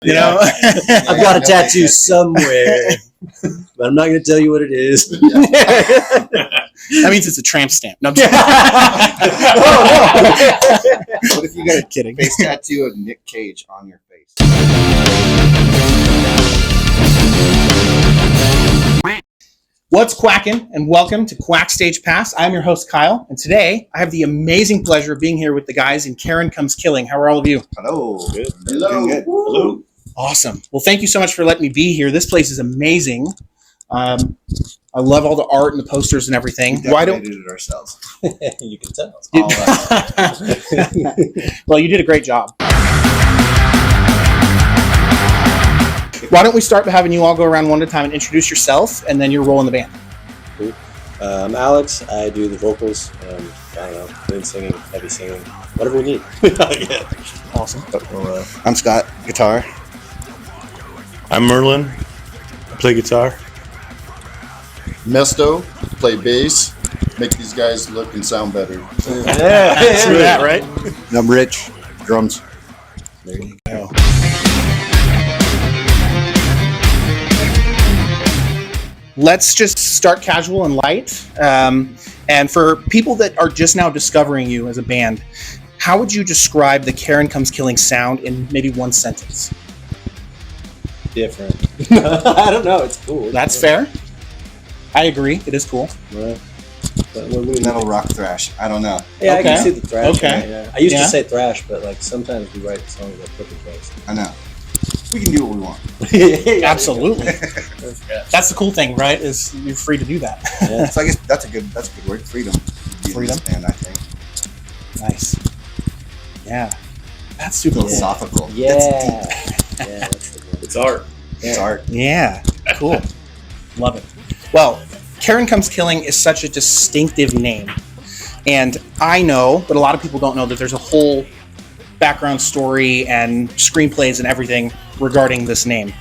You know, I've got a tattoo somewhere, but I'm not going to tell you what it is. That means it's a tramp stamp. No, I'm just What if you got a kidding. face tattoo of Nick Cage on your face? What's quacking? And welcome to Quack-Stage Pass. I'm your host, Kyle, and today I have the amazing pleasure of being here with the guys in Karin Comes Killing. How are all of you? Hello. Good. Hello. Good. Hello. Awesome. Well, thank you so much for letting me be here. This place is amazing. I love all the art and the posters and everything. We decorated it ourselves. You can tell. You- Well, you did a great job. Why don't we start by having you all go around one at a time and introduce yourself and then your role in the band? Cool. I'm Alex. I do the vocals. I don't know, lead singing, heavy singing, whatever we need. Yeah. Awesome. I'm Scott, guitar. I'm Merlin. I play guitar. Mesto, play bass, make these guys look and sound better. Yeah, true that, right? And I'm Rich, drums. There you go. Let's just start casual and light. And for people that are just now discovering you as a band, how would you describe the Karin Comes Killing sound in maybe one sentence? Different. I don't know. It's cool. That's fair. I agree. It is cool. Right. But we're moving. Metal rock thrash. I don't know. Yeah, I Okay. can see the thrash. Okay. Yeah. I used Yeah. to say thrash, but like sometimes we write songs like Crooked Place. I know. We can do what we want. Absolutely. That's the cool thing, right? Is you're free to do that. Yeah. So I guess that's a good word. Freedom. Freedom. And I think Nice. Yeah. That's super cool. philosophical. Yeah. That's deep. Yeah, that's the word. It's art. It's art. Yeah. Cool. Love it. Well, Karin Comes Killing is such a distinctive name. And I know, but a lot of people don't know, that there's a whole background story and screenplays and everything regarding this name.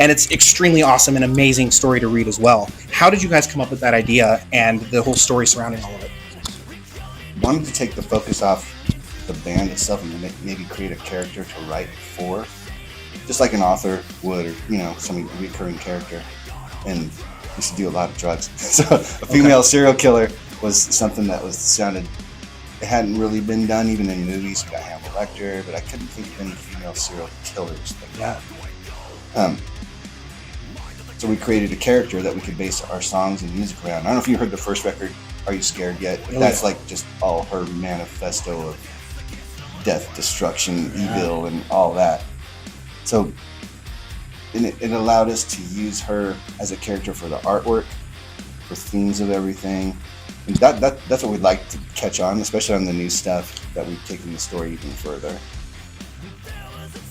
And it's extremely awesome and amazing story to read as well. How did you guys come up with that idea and the whole story surrounding all of it? Wanted to take the focus off the band itself and maybe create a character to write for, just like an author would, or some recurring character. And used to do a lot of drugs. So a female serial killer was something that it hadn't really been done even in movies. We got Hannibal Lecter, but I couldn't think of any female serial killers like that. So we created a character that we could base our songs and music around. I don't know if you heard the first record, Are You Scared Yet? That's like just all her manifesto of death, destruction, evil, and all that. So it allowed us to use her as a character for the artwork, for themes of everything. And that's what we'd like to catch on, especially on the new stuff, that we've taken the story even further.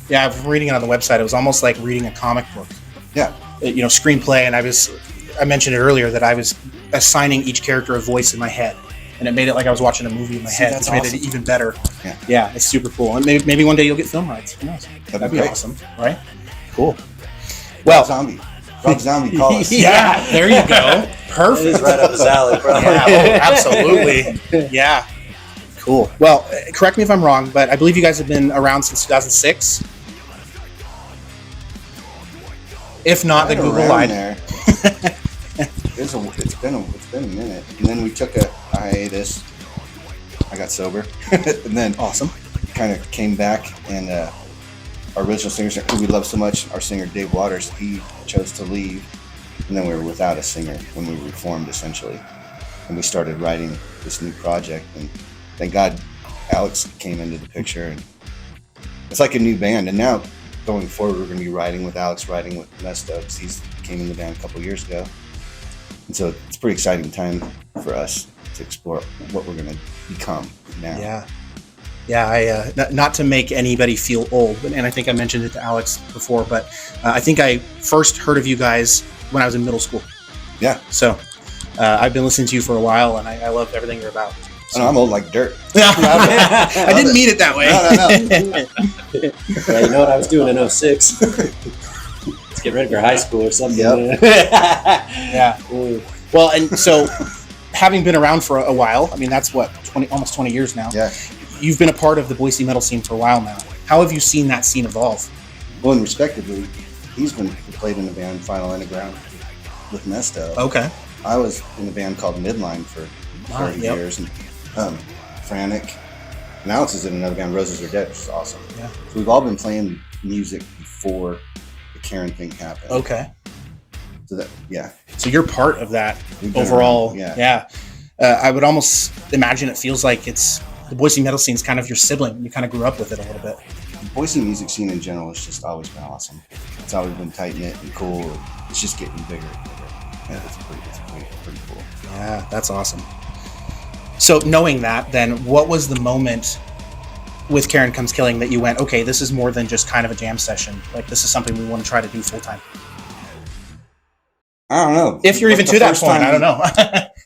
Yeah, I've been reading it on the website. It was almost like reading a comic book. Yeah. Screenplay, and I mentioned it earlier that I was assigning each character a voice in my head, and it made it like I was watching a movie in my head, that's which made awesome. it even better. Yeah. It's super cool. And maybe one day you'll get film rights. Who knows? That'd be great. awesome, right? Cool. Well, Rob Zombie, call us. yeah, there you go. It Perfect. is right up his alley, bro. Yeah, absolutely. Yeah. Cool. Well, correct me if I'm wrong, but I believe you guys have been around since 2006. If not, then Google Around lied. there. It's been a minute, and then we took a hiatus. I got sober, and then Awesome. kind of came back, and our original singer, who we love so much, our singer Dave Waters, he chose to leave, and then we were without a singer when we reformed essentially, and we started writing this new project. And thank God Alex came into the picture, and it's like a new band. And now going forward, we're going to be writing with Alex, writing with Mesto, because he came in the band a couple years ago. And so it's a pretty exciting time for us to explore what we're going to become now. Yeah. Not to make anybody feel old, and I think I mentioned it to Alex before, but I think I first heard of you guys when I was in middle school. Yeah. So I've been listening to you for a while, and I love everything you're about. I know, I'm old like dirt. I didn't mean it that way. No. Yeah, you know what I was doing in 06? Let's get ready for high school or something. Yep. Yeah. Ooh. Well, and so having been around for a while, I mean, that's what, almost 20 years now. Yeah. You've been a part of the Boise metal scene for a while now. How have you seen that scene evolve? Well, and respectively, he played in the band Final Underground with Mesto. Okay. I was in a band called Midline for 30 years, and Frantic. And Alex is in another band, Roses Are Dead, which is awesome. Yeah. So we've all been playing music before the Karin thing happened. Okay. So that, So you're part of that We've been overall. around, yeah. I would almost imagine it feels like it's the Boise metal scene is kind of your sibling. You kind of grew up with it a little bit. The Boise music scene in general has just always been awesome. It's always been tight knit and cool. It's just getting bigger and bigger. Yeah, it's pretty cool. Yeah, that's awesome. So knowing that, then what was the moment with Karin Comes Killing that you went, okay, this is more than just kind of a jam session. Like this is something we want to try to do full time. I don't know. If you're even to that point, I don't know.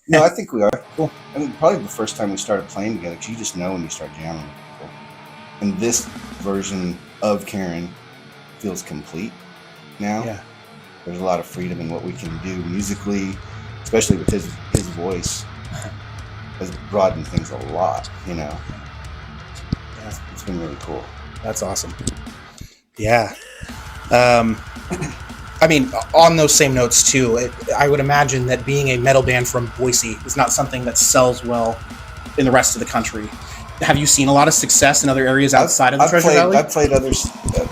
No, I think we are. Cool. I mean, probably the first time we started playing together, because you just know when you start jamming with people. And this version of Karin feels complete now. Yeah. There's a lot of freedom in what we can do musically, especially with his voice. Has broadened things a lot, you know. Yeah. It's been really cool. That's awesome. Yeah. I mean, on those same notes too, I would imagine that being a metal band from Boise is not something that sells well in the rest of the country. Have you seen a lot of success in other areas outside of the Treasure Valley? I've played others,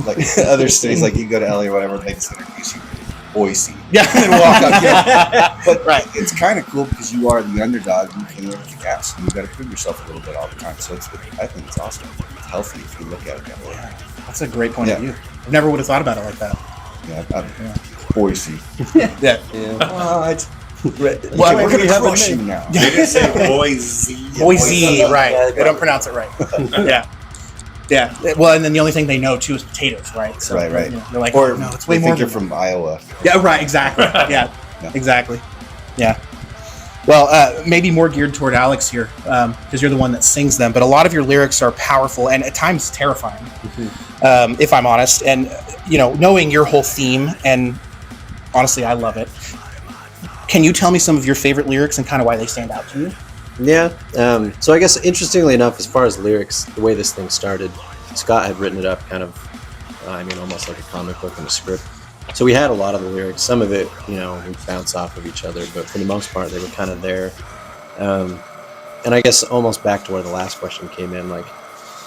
like other cities, like you go to LA or whatever, they just introduce you to Boise. Yeah. And walk up. Yeah. But it's kind of cool because you are the underdog. You can really kick ass, and you got to prove yourself a little bit all the time. So I think it's awesome. It's healthy if you look at it that way. Yeah. That's a great point of view. I never would have thought about it like that. Boise. Yeah. What? Well, we're going to have crush you now. They didn't say Boise. Boise, right. They don't pronounce it right. Yeah. Yeah. Well, and then the only thing they know, too, is potatoes, right? So, Right. You know, they're like, Or no, it's way they more think you're than from Iowa. Yeah, right. Exactly. Yeah. Exactly. Yeah. Well, maybe more geared toward Alex here, because you're the one that sings them. But a lot of your lyrics are powerful and at times terrifying, if I'm honest. And, you know, knowing your whole theme, and honestly, I love it. Can you tell me some of your favorite lyrics and kind of why they stand out to you? Yeah. So I guess interestingly enough, as far as lyrics, the way this thing started, Scott had written it up kind of, almost like a comic book and a script. So we had a lot of the lyrics. Some of it, you know, we bounce off of each other, but for the most part, they were kind of there. And I guess almost back to where the last question came in, like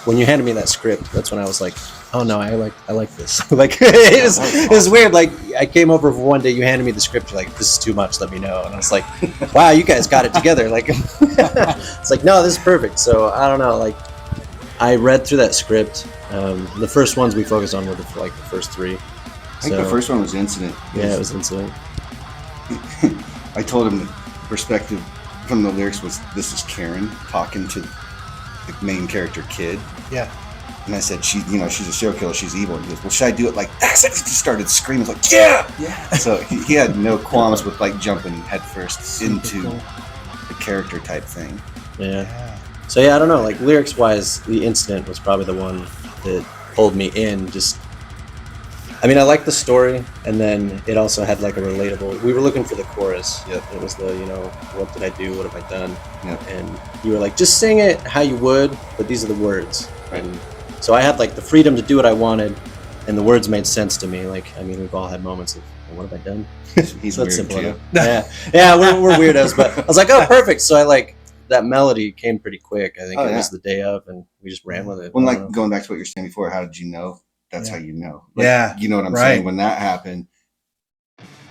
when you handed me that script, that's when I was like, oh no, I like this. Like it was weird. Like I came over for one day, you handed me the script, you're like, this is too much, let me know. And I was like, wow, you guys got it together. Like it's like, no, this is perfect. So I don't know, like I read through that script. The first ones we focused on were the first three. I think the first one was Incident. Yeah, it was Incident. I told him the perspective from the lyrics was, this is Karin talking to the main character kid. Yeah. And I said, she's a serial killer, she's evil. And he goes, well, should I do it like that? He just started screaming, like, yeah! So he had no qualms with like jumping headfirst into the character type thing. Yeah. So yeah, I don't know, like lyrics wise, the Incident was probably the one that pulled me in. Just, I mean, I liked the story, and then it also had like a relatable, we were looking for the chorus. Yep. It was the, what did I do? What have I done? Yep. And you were like, just sing it how you would, but these are the words. Right. And so I had like the freedom to do what I wanted, and the words made sense to me. Like, I mean, we've all had moments of, what have I done? He's So weird that's simple too. enough. Yeah, we're weirdos, but I was like, oh, perfect. So I like, that melody came pretty quick. I think it was the day of, and we just ran with it. Well, like going back to what you're saying before, how did you know? That's how you know. Like, Yeah. You know what I'm saying? When that happened,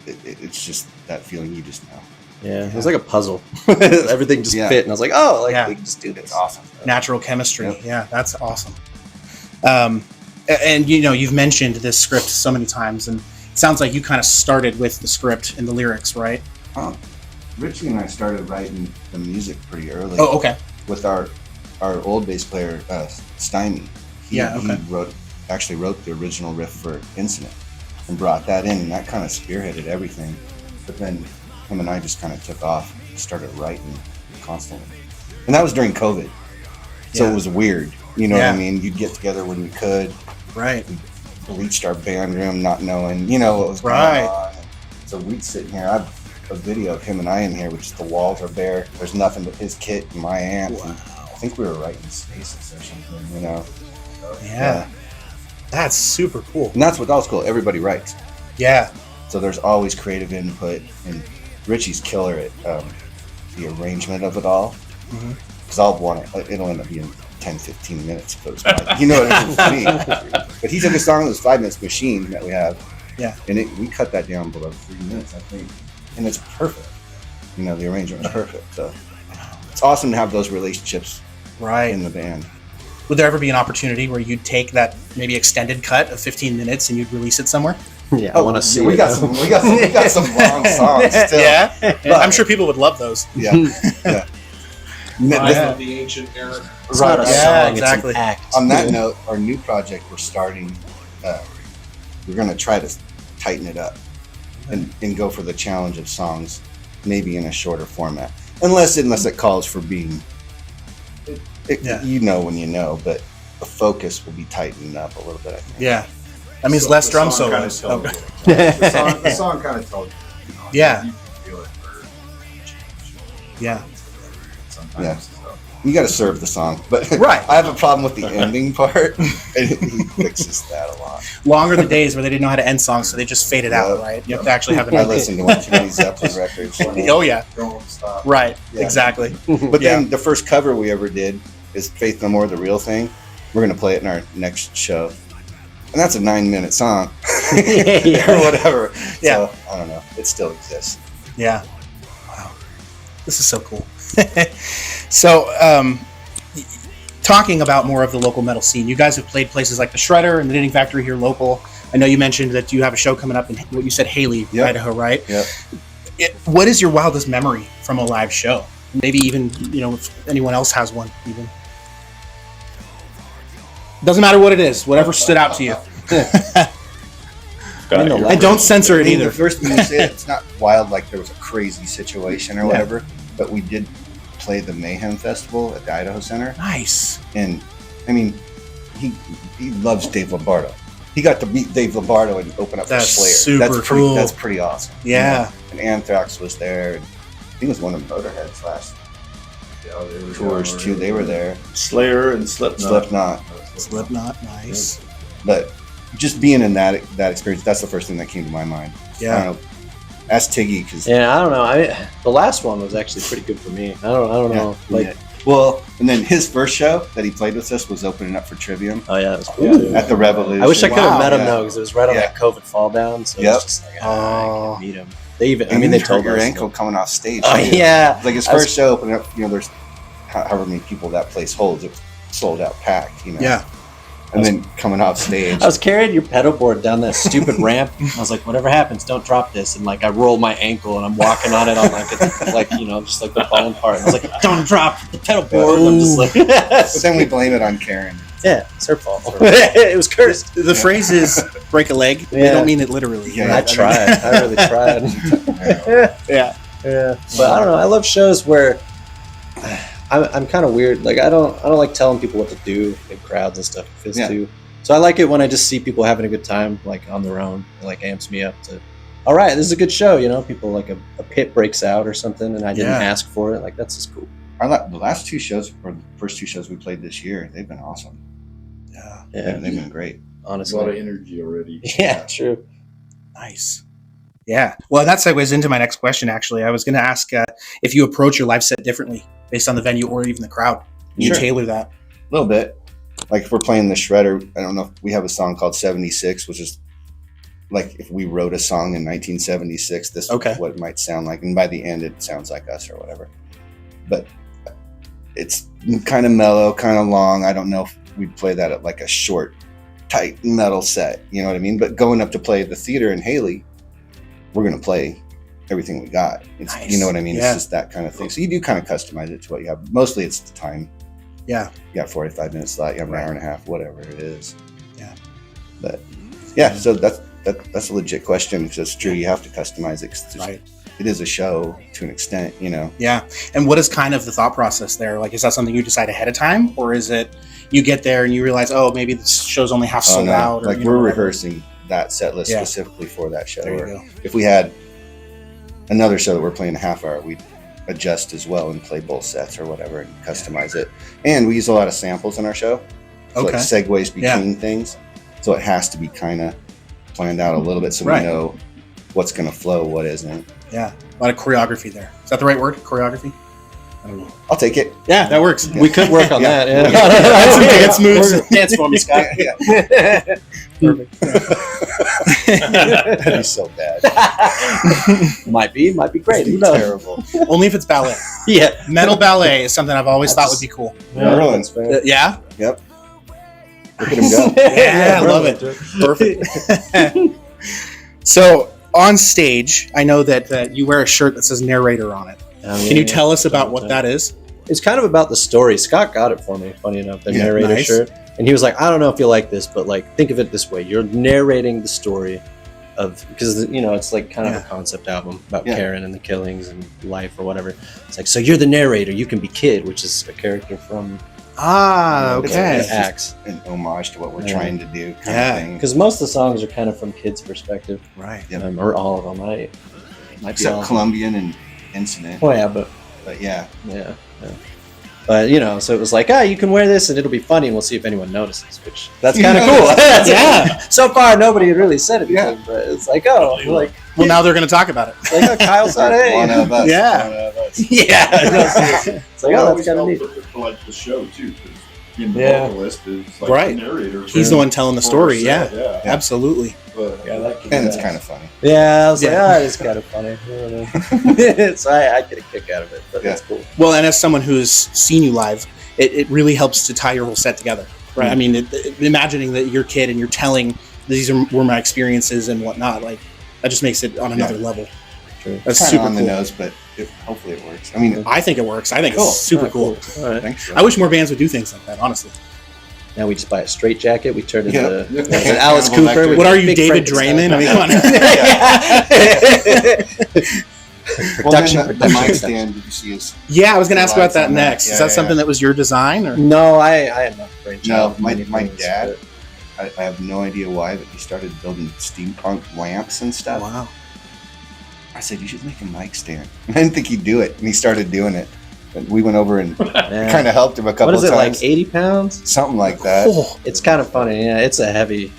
it's just that feeling you just know. Yeah, it was like a puzzle. Everything just fit, and I was like, oh, like we can just do this. It's awesome. Natural chemistry. Yep. Yeah, that's awesome. And you've mentioned this script so many times, and it sounds like you kind of started with the script and the lyrics, right? Richie and I started writing the music pretty early. Oh, okay. With our old bass player, Stymie. He actually wrote the original riff for Incident and brought that in, and that kind of spearheaded everything. But then him and I just kind of took off and started writing constantly. And that was during COVID. So it was weird. You know what I mean? You'd get together when we could. Right. We bleached our band room not knowing, what was going on. So we'd sit in here. I have a video of him and I in here, which the walls are bare. There's nothing but his kit and my amp. Wow. I think we were writing Stasis or something, Yeah. That's super cool. And that's what else cool. Everybody writes. Yeah. So there's always creative input, and Richie's killer at the arrangement of it all. Because I'll want it. It'll end up being 10, 15 minutes. You know what I mean? But he took a song that was 5 minutes machine that we have. Yeah. And we cut that down below 3 minutes, I think. And it's perfect. You know, the arrangement is perfect. So it's awesome to have those relationships in the band. Would there ever be an opportunity where you'd take that maybe extended cut of 15 minutes and you'd release it somewhere? Yeah, I want to see. We got some long songs still. Yeah, I'm sure people would love those. Yeah. Of the ancient era. It's not a song, exactly. It's an act. On that note, our new project we're starting, we're going to try to tighten it up and go for the challenge of songs, maybe in a shorter format, unless it calls for being. You know when you know, but the focus will be tightened up a little bit, I think. Yeah, that means less drum solos. The song kind of tells you. Yeah. You can feel it for change. Yeah. Sometimes. Yeah. So. You got to serve the song, but Right. I have a problem with the ending part, and he fixes that a lot. Longer the days where they didn't know how to end songs, so they just fade it out, right? You have to actually have an I ending. listened to one too many Zeppelin records. Oh yeah, Don't stop. right, Yeah. exactly. But then the first cover we ever did is Faith No More, The Real Thing. We're going to play it in our next show. And that's a 9-minute song. Or whatever. Yeah. So, I don't know. It still exists. Yeah. Wow. This is so cool. So, talking about more of the local metal scene, you guys have played places like the Shredder and the Knitting Factory here local. I know you mentioned that you have a show coming up in what you said, HAILEY, Idaho, right? Yep. What is your wildest memory from a live show? Maybe even, if anyone else has one, even. Doesn't matter what it is, whatever stood out to you. And don't censor it either. The first thing you said, it's not wild like there was a crazy situation or whatever, but we did play the Mayhem Festival at the Idaho Center. Nice. And, I mean, he loves Dave Lombardo. He got to meet Dave Lombardo and open up for That's Slayer. super cool. That's pretty awesome. Yeah. And Anthrax was there. And I think it was one of Motorhead's last tours too. They were there. Slayer and Slipknot. Slipknot, nice. But just being in that experience, that's the first thing that came to my mind. Yeah. I don't know. Ask Tiggy because Yeah, I don't know. The last one was actually pretty good for me. I don't know. Well, and then his first show that he played with us was opening up for Trivium Oh yeah, that was cool. too. at the Revolution. I wish I could have met him Yeah. though, because it was right on Yeah. that COVID fall down. So Yep. it's just like I couldn't meet him. They even, And they you told hurt your us. ankle coming off stage. Oh too. yeah, Like his I was- first show opening up, there's however many people that place holds. It was sold out, packed. Yeah. And then coming off stage. I was carrying your pedal board down that stupid ramp. I was like, whatever happens, don't drop this. And like, I roll my ankle and I'm walking on it on just like the bone part. And I was like, don't drop the pedal board. And I'm just like, But then we blame it on Karen. yeah, it's her fault. It was cursed. The phrase is break a leg. They Yeah. don't mean it literally. Yeah. right? I tried. I really tried. Yeah. Yeah, but I don't know. I love shows where I'm kind of weird. Like I don't like telling people what to do in crowds and stuff. It feels too. So I like it when I just see people having a good time, like on their own. It like amps me up to. All right, this is a good show. People like a pit breaks out or something, and I didn't ask for it. Like that's just cool. The last two shows, or the first two shows we played this year, they've been awesome. Yeah. Yeah, They've been great. A lot of honestly. energy already. Yeah, true. Nice. Yeah. Well, that segues into my next question, actually. I was going to ask if you approach your live set differently based on the venue or even the crowd. You Sure. tailor that. A little bit. Like if we're playing the Shredder, I don't know if we have a song called 76, which is like if we wrote a song in 1976, this is what it might sound like. And by the end, it sounds like us or whatever. But it's kind of mellow, kind of long. I don't know if we'd play that at like a short, tight metal set. You know what I mean? But going up to play at the theater in HAILEY, we're going to play everything we got. Nice. You know what I mean? Yeah. It's just that kind of thing. So you do kind of customize it to what you have. Mostly it's the time. Yeah. You got 45 minutes slot, you have an hour and a half, whatever it is. Yeah. But yeah, so that's a legit question because it's true. You have to customize it because it is a show to an extent, Yeah. And what is kind of the thought process there? Like, is that something you decide ahead of time, or is it you get there and you realize, oh, maybe the show's only half sold out? Or, like we're rehearsing that set list specifically for that show. There you Or go. if we had another show that we're playing a half hour, we'd adjust as well and play both sets or whatever and customize it. And we use a lot of samples in our show. So like segues between things. So it has to be kind of planned out a little bit so Right. we know what's going to flow, what isn't. Yeah, a lot of choreography there. Is that the right word? Choreography? I don't know. I'll take it. Yeah, that works. We could work on that. Yeah. That's some dance moves. Dance for me, Scott. Perfect. That'd be so bad. might be great. Who knows? Terrible. Only if it's ballet. Yeah. Metal ballet is something I've always thought would be cool. Merlin's fair. Yeah? Yep. Look at him go. Yeah, I love it. Perfect. So, on stage, I know that you wear a shirt that says narrator on it. Can you tell us about what that is? It's kind of about the story. Scott got it for me, funny enough, the narrator nice. shirt. And he was like, I don't know if you like this, but like, think of it this way. You're narrating the story of, because, you know, it's like kind of a concept album about Karin and the killings and life or whatever. It's like, so you're the narrator. You can be Kid, which is a character from okay. Axe. An homage to what we're trying to do kind Yeah. of thing. Because most of the songs are kind of from Kid's perspective. Right. Or all of them. Might be Except all. Colombian and Incident. Oh, yeah, but Yeah. But, you know, so it was like, you can wear this and it'll be funny and we'll see if anyone notices, which that's You kind of know, cool. yeah. So far, nobody had really said anything, but it's like, well, Now they're going to talk about it. Kyle said, hey. One of us. Yeah. One of us. Yeah. It's like, that's kind of neat. For like the show too, because being the Yeah. vocalist is like Right. the narrator. He's the one telling the story. Yeah. Yeah. Absolutely. But, And it's kind of funny. Yeah, I was like, Yeah. it's kind of funny. So I get a kick out of it, but that's cool. Well, and as someone who's seen you live, it really helps to tie your whole set together, right? I mean, imagining that you're Kid and you're telling were my experiences and whatnot, like that just makes it on another level. True. That's Kinda super on cool. the nose, but hopefully it works. I mean, I think it works. I think Cool. it's super cool. All right. thanks. I wish more bands would do things like that, honestly. Now we just buy a straight jacket. We turn into Yeah. Alice Cannibal Cooper. Lecter. with What are a you, big David Frankenstein. Draymond? I mean, come on. Well, then the Production. mic stand, did you see his? Yeah, I was going to ask about Lights that on that. next. Yeah, Is that yeah, something that was your design? Or? No, I had not brainchild. No, for my many things, dad, I have no idea why, but he started building steampunk lamps and stuff. Wow. I said, you should make a mic stand. I didn't think he'd do it, and he started doing it. And we went over and but- Yeah. kind of helped him a couple What is of it, times. like 80 pounds? Something like that. Oh, It's kind of funny. Yeah, it's a heavy.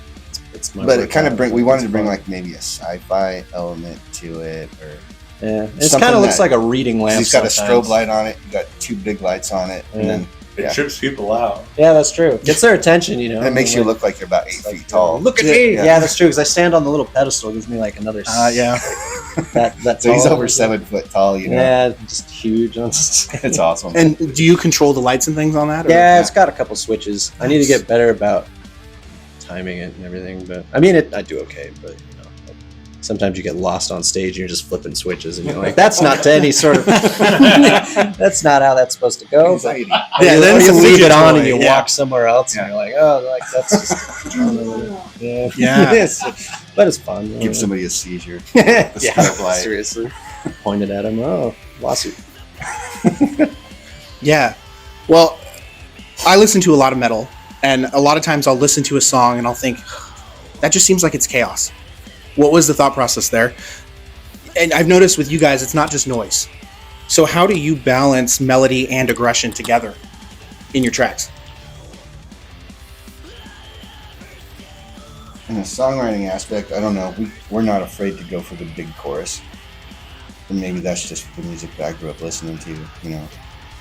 It's my But it workout. kind of we wanted to It's bring fun. like maybe a sci-fi element to it, or Yeah, it something kind of looks that- like a reading lamp. he's got a sometimes. strobe light on it. You got two big lights on it, and then It Yeah. trips people out. Yeah, that's true. Gets their attention, you know. and it makes you like- look like you're about 8 like, feet tall. Look at Yeah, me. yeah. Yeah, that's true. Because I stand on the little pedestal. It gives me like another. yeah. That So he's tall. over 7 foot tall. You know, Yeah, just huge. it's awesome. And do you control the lights and things on that? Or? Yeah, it's got a couple switches. I need to get better about timing it and everything, but I mean, I do okay. But you know, like, sometimes you get lost on stage and you're just flipping switches, and you're like, "That's not to any sort of. That's not how that's supposed to go." But, Anxiety. Yeah, then then it's you a leave it on toy, and you yeah. walk somewhere else, Yeah. and you're like, "Oh, like that's just." Yeah, Yeah. Yes. But it's fun. Give somebody a seizure. yeah, strobe light. seriously. Pointed at him. Oh, lawsuit. Yeah. Well, I listen to a lot of metal, and a lot of times I'll listen to a song and I'll think, that just seems like it's chaos. What was the thought process there? And I've noticed with you guys, it's not just noise. So how do you balance melody and aggression together in your tracks? In the songwriting aspect, I don't know. We're not afraid to go for the big chorus. And maybe that's just the music that I grew up listening to, you know,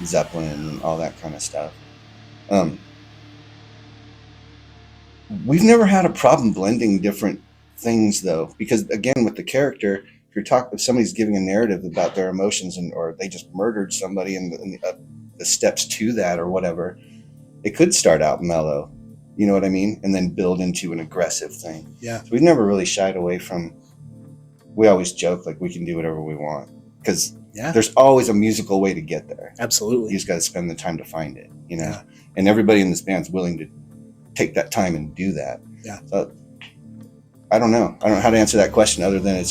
Zeppelin and all that kind of stuff. We've never had a problem blending different things, though, because again, with the character, if somebody's giving a narrative about their emotions or they just murdered somebody and the steps to that or whatever, it could start out mellow. You know what I mean? And then build into an aggressive thing. Yeah. So we've never really shied away from. We always joke like we can do whatever we want because Yeah, there's always a musical way to get there. You absolutely. just got to spend the time to find it, you know. Yeah. And everybody in this band's willing to take that time and do that. Yeah. So I don't know. I don't know how to answer that question other than it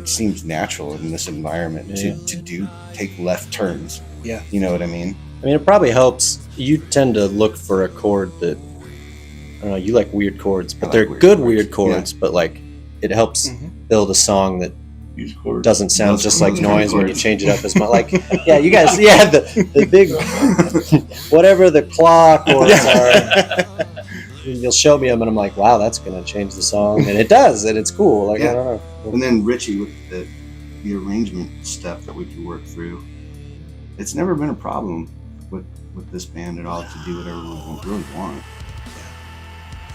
seems natural in this environment Yeah. to take left turns. Yeah. You know what I mean? I mean, it probably helps. You tend to look for a chord that, I don't know, you like weird chords, but I like they're weird good chords, weird chords, but like it helps Mhm. build a song that These chords. doesn't sound Those just like chords. noise when you change it up as much. Like, yeah, you guys, the big, whatever the claw chords are. you'll show me them, and I'm like, wow, that's gonna change the song, and it does, and it's cool. Like Yeah. I don't know. And then Richie with the arrangement stuff that we could work through. It's never been a problem with this band at all to do whatever we really want.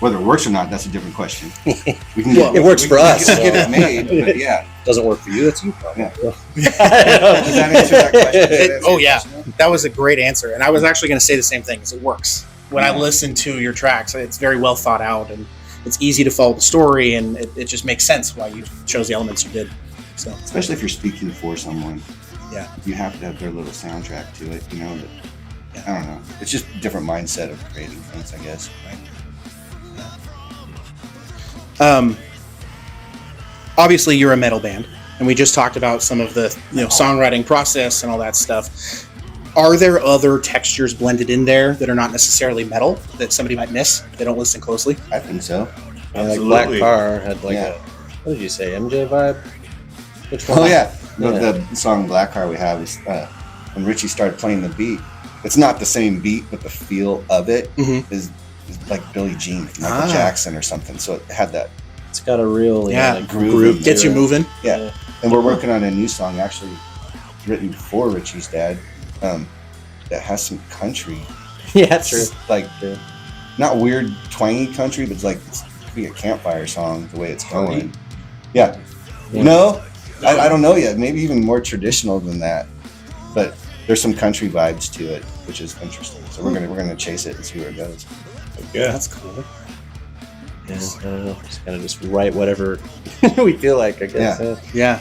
Whether it works or not, that's a different question. We can It works for us, We can get so. it made, but yeah. Doesn't work for you. That's you. Problem. Yeah. Does that answer that question? Does that answer Oh, your yeah. question? That was a great answer, and I was actually going to say the same thing. Is it works when I listen to your tracks? It's very well thought out, and it's easy to follow the story, and it just makes sense why you chose the elements you did. So Especially if you're speaking for someone. Yeah. You have to have their little soundtrack to it, you know. But, I don't know. It's just a different mindset of creating things, I guess. obviously, you're a metal band, and we just talked about some of the songwriting process and all that stuff. Are there other textures blended in there that are not necessarily metal that somebody might miss if they don't listen closely? I think so. Yeah, like Absolutely. Black Car had like Yeah. a, what did you say, MJ vibe? Which one? Oh yeah, Yeah. the song Black Car we have is when Richie started playing the beat. It's not the same beat, but the feel of it is like Billie Jean, Michael Jackson or something. So it had that It's got a real like, groove. Gets you moving. Yeah. And we're working on a new song actually written for Richie's dad that has some country. Yeah, true. Like True. not weird twangy country, but it's like it could be a campfire song the way it's going. Yeah. Yeah. No, I don't know yet. Maybe even more traditional than that. But there's some country vibes to it, which is interesting. So we're gonna chase it and see where it goes. Yeah. That's cool. Yeah, I don't know. Just kind of just write whatever we feel like, I guess. Yeah. Yeah.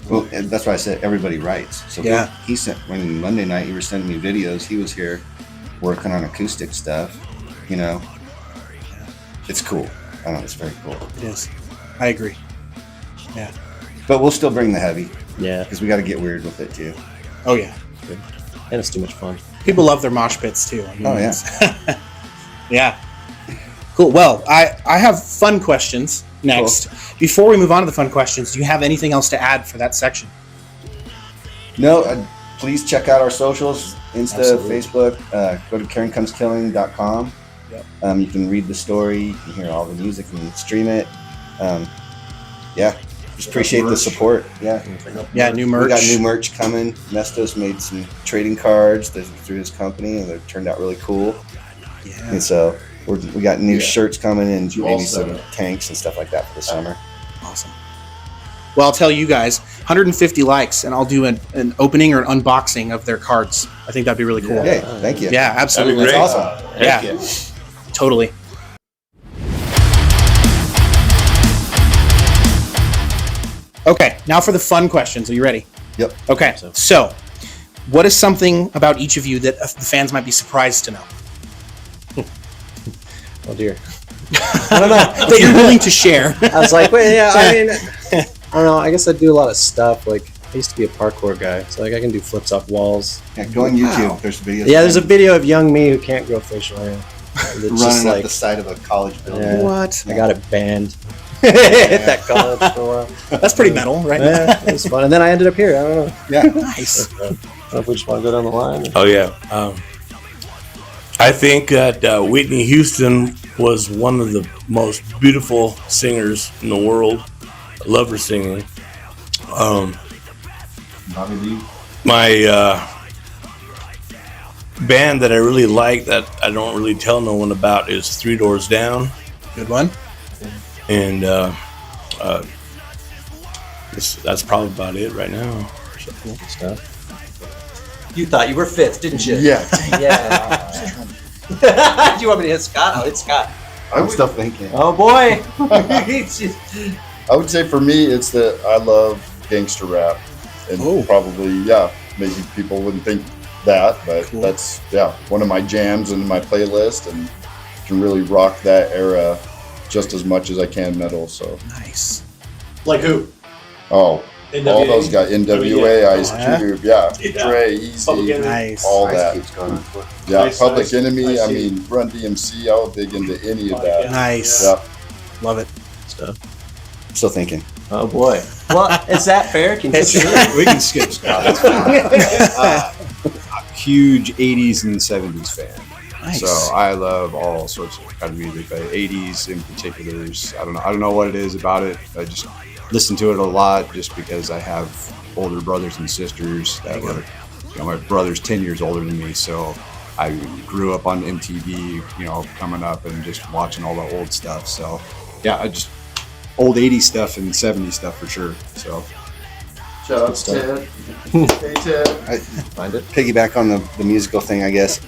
Well, and that's why I said everybody writes. So Yeah. he sent when Monday night you were sending me videos. He was here working on acoustic stuff. You know, it's cool. I don't know. It's very cool. It is. I agree. Yeah. But we'll still bring the heavy Yeah, because we got to get weird with it too. Oh yeah. and it's too much fun. People love their mosh pits too. I mean, Oh, yeah. it's- yeah. Cool. Well, I have fun questions next. Before we move on to the fun questions, do you have anything else to add for that section? No, please check out our socials: Insta, Absolutely. Facebook. Go to KarinComesKilling.com. Yep. You can read the story. You can hear all the music and stream it. Yeah, just appreciate the merch. support. Yeah, Yeah, new merch. we got new merch coming. Nestos made some trading cards through his company, and they've turned out really cool. Yeah. And so we got new shirts coming and You maybe also- some tanks and stuff like that for the summer. Awesome. Well, I'll tell you guys, 150 likes, and I'll do an opening or an unboxing of their cards. I think that'd be really cool. Hey, thank you. Yeah, absolutely. That'd be That's great. awesome. Yeah. Heck Totally. Okay, now for the fun questions. Are you ready? Yep. Okay, so what is something about each of you that the fans might be surprised to know? Oh dear. I don't know. That you're willing to share. I was like, wait, yeah, I mean, I don't know. I guess I do a lot of stuff. Like, I used to be a parkour guy, so like I can do flips off walls. Yeah, go on YouTube. Wow. There's videos. Yeah, there's a video of young me who can't grow facial hair. It's running just up like, the side of a college building. Yeah. What? I got it banned at that college for a while. That's pretty metal, right? Yeah, it was fun. And then I ended up here. I don't know. Yeah. Nice. I don't know if we just want to go down the line. Oh yeah. I think that Whitney Houston was one of the most beautiful singers in the world. I love her singing. Bobby Lee. My band that I really like that I don't really tell no one about is Three Doors Down, Good one. and that's probably about it right now. Cool stuff. You thought you were fifth, didn't you? Yeah. Yeah. Do you want me to hit Scott? I'll hit Scott. I'm still thinking. Oh boy. I would say for me, it's that I love gangster rap, and Oh. probably maybe people wouldn't think that, but Cool. that's one of my jams in my playlist, and can really rock that era just as much as I can metal. So Nice. Like who? all those guys, NWA, Ice yeah? Cube, Yeah. Dre, Easy, Nice. all Ice that. Cube's going. Yeah, Ice, Public Ice, Enemy. Ice I Cube. mean, Run DMC. I would dig into any of that. Nice. Yeah. Love it. Stuff. Still thinking. Oh boy. Well, is that fair? Can you We can skip Scott. Huge 80s and 70s fan. Nice. So I love all sorts of kind of music, but 80s in particulars. I don't know what it is about it. I just listen to it a lot just because I have older brothers and sisters that were, my brother's 10 years older than me, so I grew up on MTV, coming up and just watching all the old stuff. So yeah, I just old 80s stuff and 70s stuff for sure. So Shout out to Ted. Hey, Ted. Find it. Piggyback on the musical thing, I guess.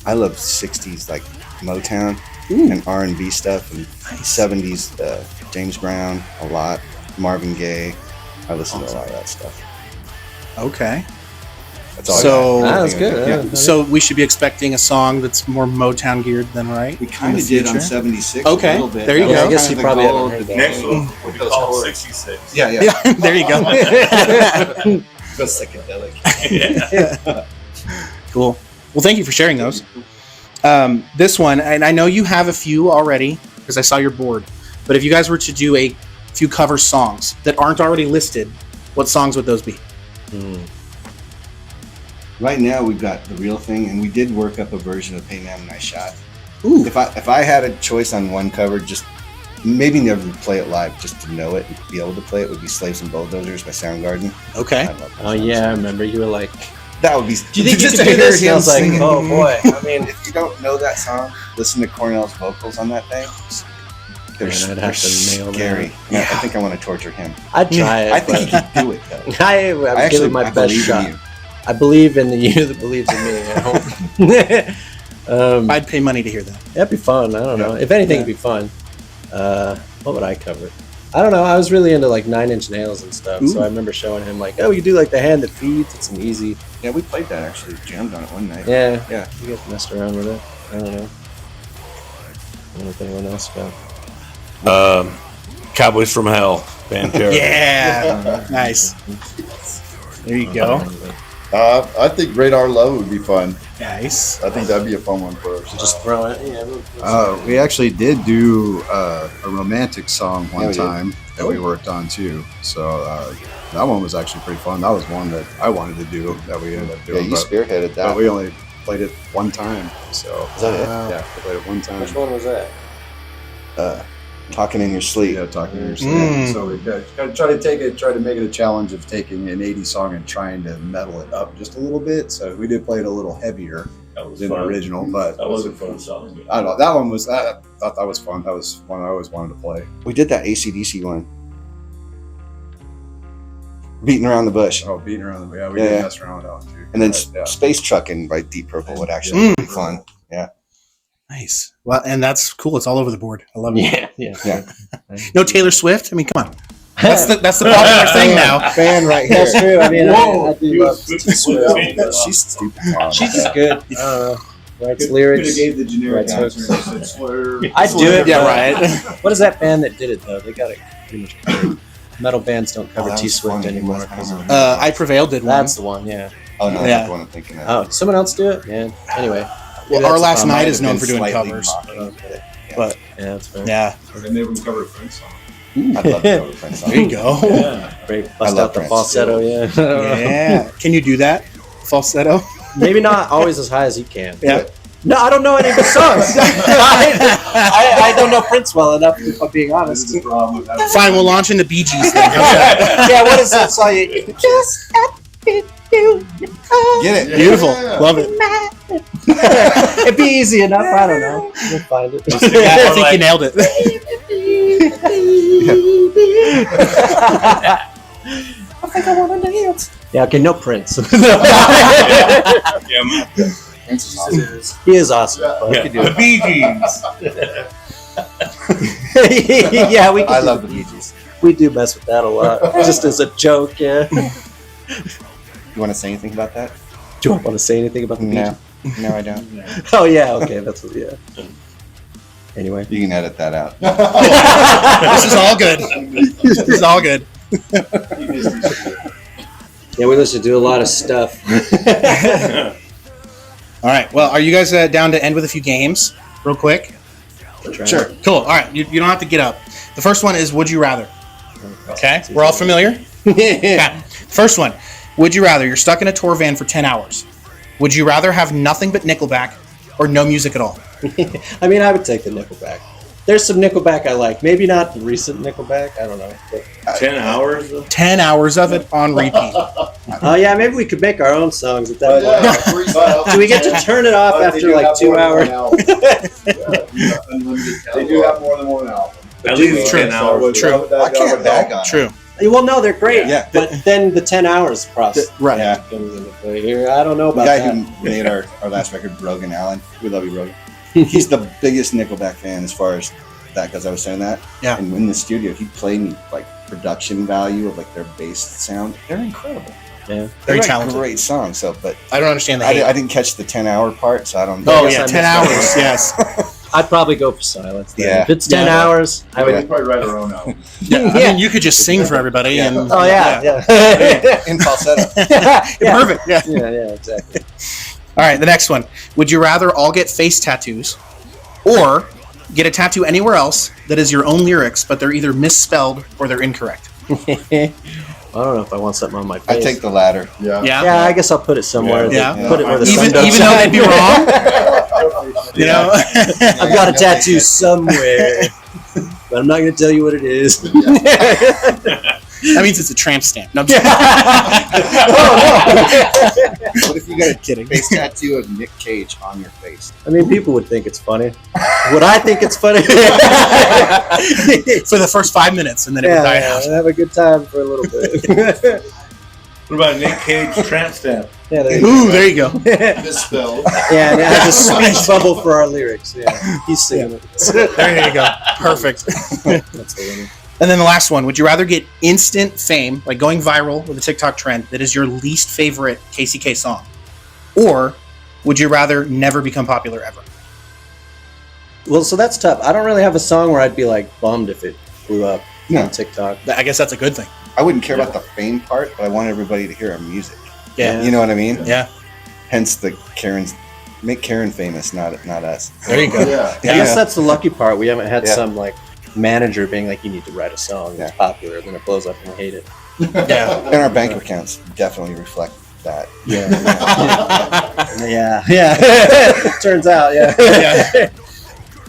I love 60s like Motown and R&B stuff, and 70s James Brown a lot, Marvin Gaye. I listen to a lot of that stuff. Okay. That's all. So- I got. That's good. Yeah. So we should be expecting a song that's more Motown geared then, right? We kind In of the did on future? 76 Okay, a little bit. there you That go. was I guess kind you of probably the haven't goal heard to that. Next one, we'll be called 66. Yeah, yeah. Yeah, there you go. Go psychedelic. Cool. Well, thank you for sharing those. This one, and I know you have a few already because I saw your board, but if you guys were to do a few cover songs that aren't already listed, what songs would those be? Right now we've got The Real Thing, and we did work up a version of Hey Man When I Shot. Ooh. If I had a choice on one cover, just maybe never play it live, just to know it and be able to play it, would be Slaves and Bulldozers by Soundgarden. Okay. I love that Oh song yeah, I so much. remember you were like, That would be. do you think you just could to do hear this? And I him was like, sing it. oh boy. I mean, If you don't know that song, listen to Cornell's vocals on that thing. They're, Man, I'd they're have to nail that. scary. Yeah, I think I want to torture him. I'd try it. I think he but can do it though. I would give it my I best believe in shot. you. I believe in the you that believes in me. I hope. I'd pay money to hear that. That'd be fun. I don't know. If anything, it'd be fun. What would I cover? I don't know. I was really into like 9 Inch Nails and stuff, so Ooh. I remember showing him like, oh, you do like the hand that feeds. It's an easy. Yeah, we played that actually. Jammed on it one night. Yeah, Yeah. You get messed around with it. I don't know. I don't know if anyone else got. Cowboys from Hell, Pantera. Yeah. Nice. There you go. I think Radar Love would be fun. Nice. I think that'd be a fun one for us. Just throw it. Yeah. We actually did do a romantic song Yeah, one we did. time that we worked on too. So that one was actually pretty fun. That was one that I wanted to do that we ended up Yeah, doing. you but, spearheaded but that. we only played it one time. So Is that it? yeah, we played it one time. Which one was that? Talking in your sleep. Yeah, talking to Mm. yourself. So we try to make it a challenge of taking an 80s song and trying to metal it up just a little bit. So we did play it a little heavier That was than the fun. original, but That was a fun song. I don't know. That one was. I thought that was fun. That was one I always wanted to play. We did that AC/DC one. Beating around the bush. Oh, beating around the we Yeah. did mess around with that one too. And then But, yeah. Space Trucking by Deep Purple would actually be fun. Nice. Well, and that's cool. It's all over the board. I love it. Yeah. Yeah. No Taylor Swift. I mean, come on. That's the popular thing now. Fan right here. That's true. I mean, Whoa, I do you love was She's stupid. She's just good. I don't know. Writes Could have lyrics. gave the generic Right, answer and said slur. I'd do it. Yeah, but- right. What is that band that did it though? They got it pretty much covered. Metal bands don't cover that T was Swift funny. anymore. I don't remember. I Prevailed did one. That's the one. Yeah. Oh no, Yeah. that's the one I'm thinking of. Oh, did someone else do it? Yeah. Anyway. Well, Maybe Our that's Last the Night Might is have known been for doing slightly covers. mocking, But Yeah, that's fair. yeah, And they would cover a Prince song. I'd love to go to Prince. there you go. Great. I Bust love out the Prince. falsetto. Yeah. Yeah. Can you do that? Falsetto? Maybe not always as high as he can. Yeah. No, I don't know any of the songs. I don't know Prince well enough, if I'm being honest. This is the problem with that. Fine, we'll launch into Bee Gees then. How's that? Yeah, what is that song? Just Get it? Beautiful. Yeah. Love it. It'd be easy enough. I don't know. We'll find it. Yeah, I think you nailed it. I think I want to dance. Yeah, okay, no Prince. Yeah, man. He is awesome. Yeah. The Bee Gees. Yeah, we I can love the Bee Gees. we do mess with that a lot, just as a joke. Yeah. You want to say anything about that? Do you want to say anything about the Bee No. Gees? No, I don't. Oh yeah, okay, that's what. Yeah. Anyway. You can edit that out. This is all good. This is all good. Yeah, we listen to a lot of stuff. All right. Well, are you guys down to end with a few games real quick? Sure. Cool. All right. You don't have to get up. The first one is Would You Rather. Okay. We're all familiar? Okay. First one. Would you rather you're stuck in a tour van for 10 hours? Would you rather have nothing but Nickelback or no music at all? I mean, I would take the Nickelback. There's some Nickelback I like. Maybe not the recent Nickelback. I don't know. But, 10 hours? 10 hours of it on repeat. oh yeah, maybe we could make our own songs at that point. Yeah, Do we get to turn it off after like 2 hours? They do have more than one album. At least True. 10 hours. True. I can't bag on it. True. Well, no, they're great. Yeah. But then the 10 hours process Right. Yeah. comes into play here. I don't know The about guy that. who made our last record, Brogan Allen, we love you, Brogan. He's the biggest Nickelback fan as far as that goes. I was saying that. Yeah. And in the studio, he played me like production value of like their bass sound. They're incredible. Yeah. Very They write talented. great songs. So, but I don't understand the I hate. didn't catch the 10-hour part, so I don't. Oh, guess yeah, I 10 missed hours, that. yes. I'd probably go for silence. Then. Yeah. If it's 10 Yeah. hours, I We would. probably write our own album. Yeah, I mean, you could just sing for everybody. Yeah. And, Oh yeah. in falsetto. Yeah. Perfect. Yeah. Yeah, exactly. All right, the next one. Would you rather all get face tattoos or get a tattoo anywhere else that is your own lyrics, but they're either misspelled or they're incorrect? I don't know if I want something on my face. I take the latter. Yeah. Yeah. Yeah, I guess I'll put it somewhere. Yeah. Put it where the sun Even don't though they'd be shine. wrong, you know. I've got a tattoo somewhere, but I'm not going to tell you what it is. That means it's a tramp stamp. No, I'm just What if you got a face tattoo of Nick Cage on your face? I mean, people would think it's funny. Would I think it's funny? for the first 5 minutes, and then it would die out. have a good time for a little bit. What about Nick Cage tramp stamp? Yeah, there you Ooh, there you go. go. Misspelled. Yeah, and it has a speech bubble for our lyrics. Yeah, he's singing it. There you go. Perfect. That's the winner. And then the last one. Would you rather get instant fame, like going viral with a TikTok trend that is your least favorite KCK song? Or would you rather never become popular ever? Well, so that's tough. I don't really have a song where I'd be like bummed if it blew up No. on TikTok. I guess that's a good thing. I wouldn't care about the fame part, but I want everybody to hear our music. Yeah. You know what I mean? Yeah. Hence the Karen's, make Karen famous, not us. There you go. Yeah. I guess that's the lucky part. We haven't had Yeah. some like manager being like, you need to write a song that's Yeah. popular, then it blows up and we hate it. Yeah. And our bank accounts definitely reflect that. Yeah. Yeah. Turns out, yeah. Yeah.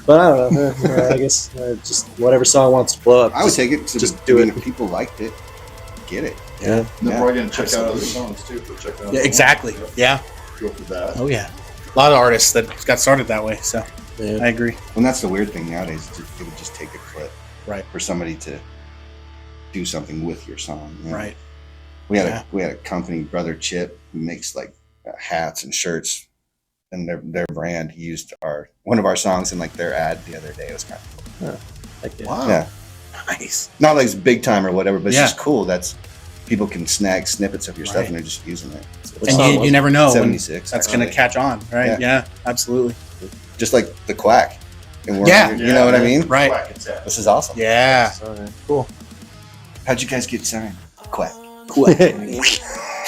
But I don't know. I guess just whatever song wants to blow up. I would take it. To just do it. If people liked it, get it. Yeah. They're probably going to check out other songs too. For check out Yeah, exactly. Yeah. Go for that. Oh, yeah. A lot of artists that got started that way, so Yeah. I agree. And that's the weird thing nowadays. It would just take a clip, Right. for somebody to do something with your song. You know? Right. We had a company, Brother Chip, who makes like hats and shirts, and their brand. He used one of our songs in like their ad the other day. It was kind of cool. Like, yeah. Wow. Yeah, Nice. not like it's big time or whatever, but it's Yeah. just cool. That's people can snag snippets of your stuff Right. and they're just using it. What And song you was never know when 76. that's going to actually. catch on, right? Yeah. Yeah, absolutely. Just like the Quack. And Yeah. you know what I mean? Right. Quack attack. This is awesome. Yeah. Cool. How'd you guys get signed? Quack.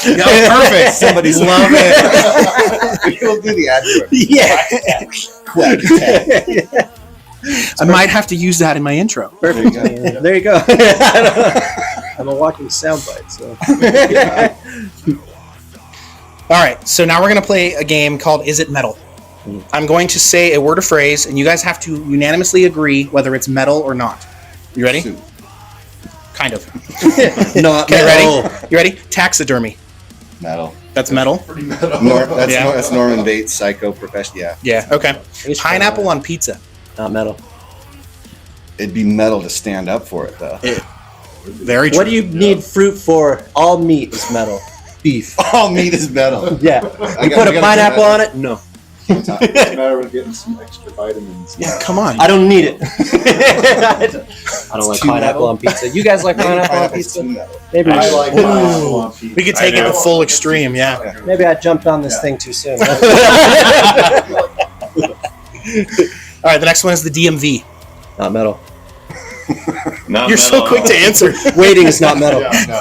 Yeah, perfect. Somebody's Love it. We'll do the ad for it. Yeah. Quack. I might have to use that in my intro. Perfect. There you go. There you go. I'm a walking soundbite, so. All right, so now we're going to play a game called Is It Metal? I'm going to say a word or phrase, and you guys have to unanimously agree whether it's metal or not. You ready? Shoot. Kind of. No, Okay, ready? You ready? Taxidermy. Metal. That's metal? Pretty metal. Yeah. Norman Bates, Psycho, Professional. Yeah. Yeah, okay. Pineapple on pizza. Not metal. It'd be metal to stand up for it, though. Very true. What do you need fruit for? All meat is metal. Beef. All meat is metal. Yeah. You put a pineapple on it? No. It's a matter of getting some extra vitamins. Yeah, come on. I don't need it. I don't like too pineapple metal. on pizza. You guys like pineapple on Pineapple's pizza? too metal. Maybe I like pineapple on pizza. We could take it to full extreme, yeah. maybe I jumped on this thing too soon. All right, the next one is the DMV. Not metal. Not You're so metal. quick to answer. Waiting is not metal. Yeah, no.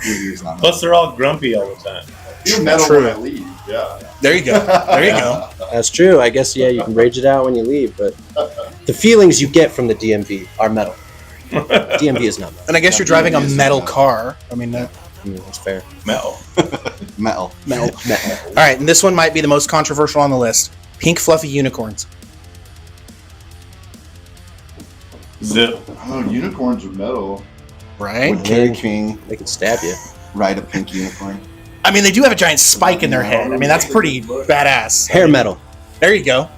It's not metal. Plus, they're all grumpy all the time. You're metal True. when I leave. Yeah. There you go. There you go. That's true. I guess, yeah, you can rage it out when you leave, but the feelings you get from the DMV are metal. DMV is not metal. And I guess you're driving a metal car. I mean, That's fair. Metal. Metal. metal. All right, and this one might be the most controversial on the list. Pink fluffy unicorns. Zip. Oh, unicorns are metal. Right? Would Kerry King They could stab you. ride a pink unicorn? I mean, they do have a giant spike in their head. I mean, that's pretty badass. Hair metal. There you go.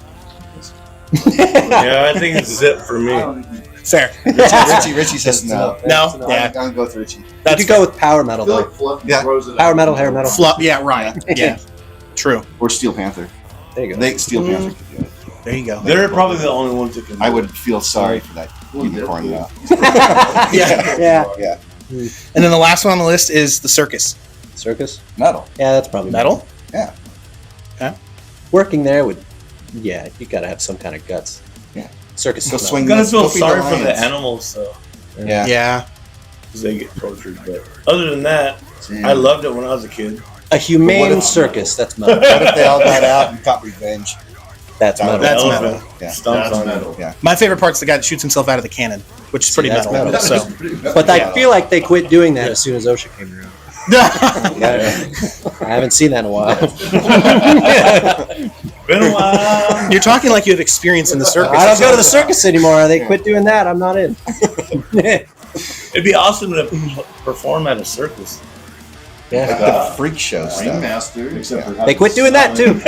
Yeah, I think it's Zip for me. Fair. Richie says no. No? Yeah. I'm gonna go with Richie. You That's could go with power metal I feel though. like Fluffy Yeah. throws it Power out. metal, hair metal. Yeah, right. Yeah. True. Or Steel Panther. There you go. Steel Panther could do it. There you go. They're probably the only ones that can. I would feel sorry for that unicorn though. Yeah. Yeah. And then the last one on the list is the circus. Circus? Metal. Yeah, that's probably Metal? Yeah. Okay. Working there would, yeah, you gotta have some kind of guts. Yeah. Circus. Go is swing. I'm gonna feel Go feed sorry the for the lions. animals though, Yeah. Yeah. because they get tortured. But other than that, I loved it when I was a kid. A humane What if- circus. That's metal. What if they all got out and got revenge? That's metal. That's Elephant metal. Yeah. stomps That's on metal. Yeah. My favorite part's the guy that shoots himself out of the cannon, which is pretty that's metal. metal. So. But I feel like they quit doing that as soon as OSHA came around. I haven't seen that in a while. Been a while. You're talking like you have experience in the circus. I don't go to the circus anymore. They quit doing that. I'm not in. It'd be awesome to perform at a circus. Like Yeah. the freak show stuff. Ringmaster, except for They quit doing that too.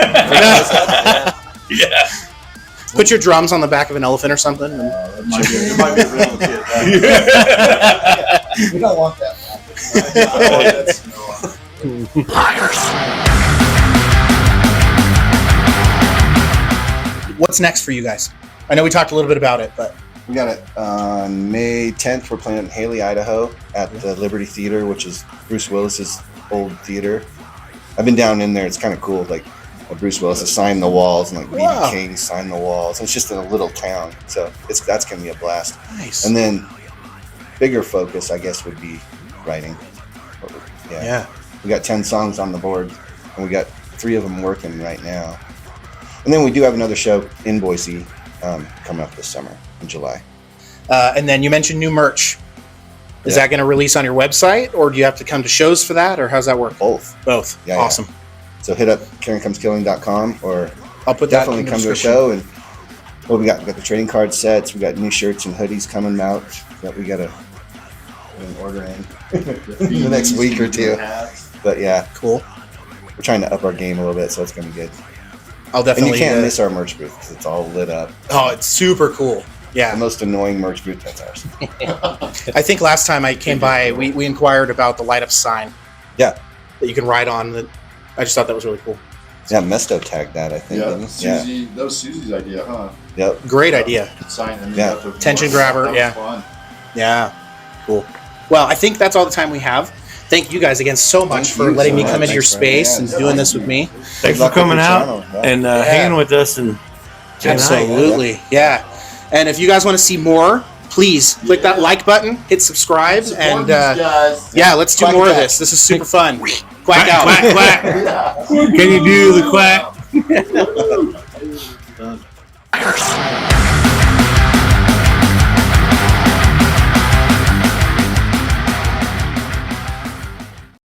Yeah. Put your drums on the back of an elephant or something. And It might be a real kid. We don't want that. what's next for you guys? I know we talked a little bit about it, but We got it on May 10th. We're playing in HAILEY, Idaho at the Liberty Theater, which is Bruce Willis's old theater. I've been down in there. It's kind of cool. Like Bruce Willis has signed the walls and like B.B. Wow. King signed the walls. It's just in a little town. So that's going to be a blast. nice. And then bigger focus, I guess, would be writing. Yeah. We got 10 songs on the board, and we got 3 of them working right now. And then we do have another show in Boise coming up this summer in July. And then you mentioned new merch. Is Yeah. that going to release on your website, or do you have to come to shows for that, or how's that work? Both. Both. Yeah, Awesome. So hit up KarinComesKilling.com or I'll put that definitely in the come to a description. show. And well, we got the trading card sets. We got new shirts and hoodies coming out that we got to order in the next week or two. But yeah, Cool. we're trying to up our game a little bit, so it's going to be good. I'll And definitely. you can't miss our merch booth because it's all lit up. Oh, it's super cool. The Yeah. most annoying merch booth, that's ours. I think last time I came by, we inquired about the light up sign. Yeah. That you can ride on. That I just thought that was really cool. Yeah, Mesto tagged that, I think. Yeah, didn't he? Yeah. Susie, that was Susie's idea, huh? Yep. Great idea. Sign them. Yeah. Tension grabber, That was yeah. fun. Yeah. Cool. Well, I think that's all the time we have. Thank you guys again so much Thank for you letting so me much. come into your Thanks for having space me. and doing this with me. Thanks Good for luck with coming your out channel. Yeah. and hanging with us and saying hi. Absolutely. Yeah. And if you guys want to see more, please click that like button, hit subscribe, Support and these guys. yeah, let's do Quack more of attack. this. This is super fun. Quack Quack, out. quack, quack. Yeah. Can you do the quack?